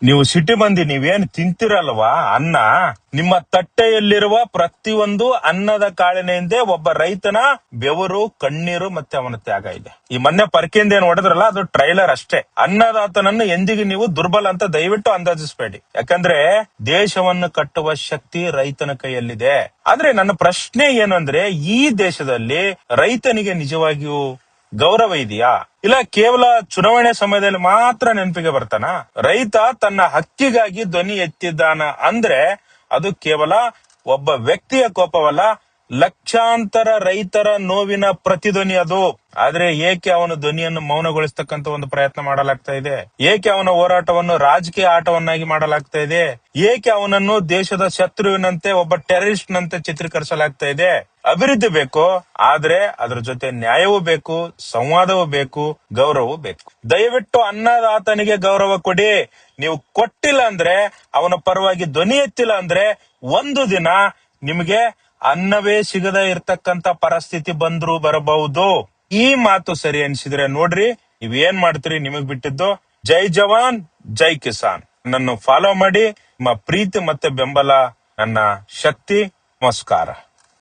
ನೀವು ಸಿಟಿ ಮಂದಿ ನೀವೇನ್ ತಿಂತಿರಲ್ವಾ ಅನ್ನ, ನಿಮ್ಮ ತಟ್ಟೆಯಲ್ಲಿರುವ ಪ್ರತಿಯೊಂದು ಅನ್ನದ ಕಾಳಿನ ಹಿಂದೆ ಒಬ್ಬ ರೈತನ ಬೆವರು, ಕಣ್ಣೀರು ಮತ್ತೆ ಅವನ ತ್ಯಾಗ ಇದೆ. ಈ ಮೊನ್ನೆ ಪರ್ಕಿಂದ ಏನ್ ಹೊಡೆದ್ರಲ್ಲ ಅದು ಟ್ರೈಲರ್ ಅಷ್ಟೇ. ಅನ್ನದಾತನನ್ನು ಎಂದಿಗೂ ನೀವು ದುರ್ಬಲ ಅಂತ ದಯವಿಟ್ಟು ಅಂದಾಜಿಸಬೇಡಿ. ಯಾಕಂದ್ರೆ ದೇಶವನ್ನು ಕಟ್ಟುವ ಶಕ್ತಿ ರೈತನ ಕೈಯಲ್ಲಿದೆ. ಆದ್ರೆ ನನ್ನ ಪ್ರಶ್ನೆ ಏನು ಅಂದ್ರೆ, ಈ ದೇಶದಲ್ಲಿ ರೈತನಿಗೆ ನಿಜವಾಗಿಯೂ ಗೌರವ ಇದೆಯಾ? ಇಲ್ಲ ಕೇವಲ ಚುನಾವಣೆ ಸಮಯದಲ್ಲಿ ಮಾತ್ರ ನೆನಪಿಗೆ ಬರ್ತಾನ? ರೈತ ತನ್ನ ಹಕ್ಕಿಗಾಗಿ ಧ್ವನಿ ಎತ್ತಿದ್ದಾನ ಅಂದ್ರೆ ಅದು ಕೇವಲ ಒಬ್ಬ ವ್ಯಕ್ತಿಯ ಕೋಪವಲ್ಲ, ಲಕ್ಷಾಂತರ ರೈತರ ನೋವಿನ ಪ್ರತಿಧ್ವನಿ ಅದು. ಆದ್ರೆ ಏಕೆ ಅವನ ಧ್ವನಿಯನ್ನು ಮೌನಗೊಳಿಸ್ತಕ್ಕಂತ ಒಂದು ಪ್ರಯತ್ನ ಮಾಡಲಾಗ್ತಾ ಇದೆ? ಏಕೆ ಅವನ ಹೋರಾಟವನ್ನು ರಾಜಕೀಯ ಆಟವನ್ನಾಗಿ ಮಾಡಲಾಗ್ತಾ ಇದೆ? ಏಕೆ ಅವನನ್ನು ದೇಶದ ಶತ್ರುವಿನಂತೆ, ಒಬ್ಬ ಟೆರರಿಸ್ಟ್ ನಂತೆ ಚಿತ್ರೀಕರಿಸಲಾಗ್ತಾ ಇದೆ? ಅಭಿವೃದ್ಧಿ ಬೇಕು, ಆದ್ರೆ ಅದ್ರ ಜೊತೆ ನ್ಯಾಯವೂ ಬೇಕು, ಸಂವಾದವೂ ಬೇಕು, ಗೌರವವೂ ಬೇಕು. ದಯವಿಟ್ಟು ಅನ್ನದಾತನಿಗೆ ಗೌರವ ಕೊಡಿ. ನೀವು ಕೊಟ್ಟಿಲ್ಲ ಅಂದ್ರೆ, ಅವನ ಪರವಾಗಿ ಧ್ವನಿ ಎತ್ತಿಲ್ಲ ಅಂದ್ರೆ ಒಂದು ದಿನ ನಿಮಗೆ ಅನ್ನವೇ ಸಿಗದ ಇರ್ತಕ್ಕಂತ ಪರಿಸ್ಥಿತಿ ಬಂದ್ರು ಬರಬಹುದು. ಈ ಮಾತು ಸರಿ ಅನ್ಸಿದ್ರೆ ನೋಡ್ರಿ, ನೀವ್ ಏನ್ ಮಾಡ್ತೀರಿ ನಿಮಗ್ ಬಿಟ್ಟಿದ್ದು. ಜೈ ಜವಾನ್ ಜೈ ಕಿಸಾನ್. ನನ್ನ ಫಾಲೋ ಮಾಡಿ. ನಿಮ್ಮ ಪ್ರೀತಿ ಮತ್ತೆ ಬೆಂಬಲ ನನ್ನ ಶಕ್ತಿ. ನಮಸ್ಕಾರ.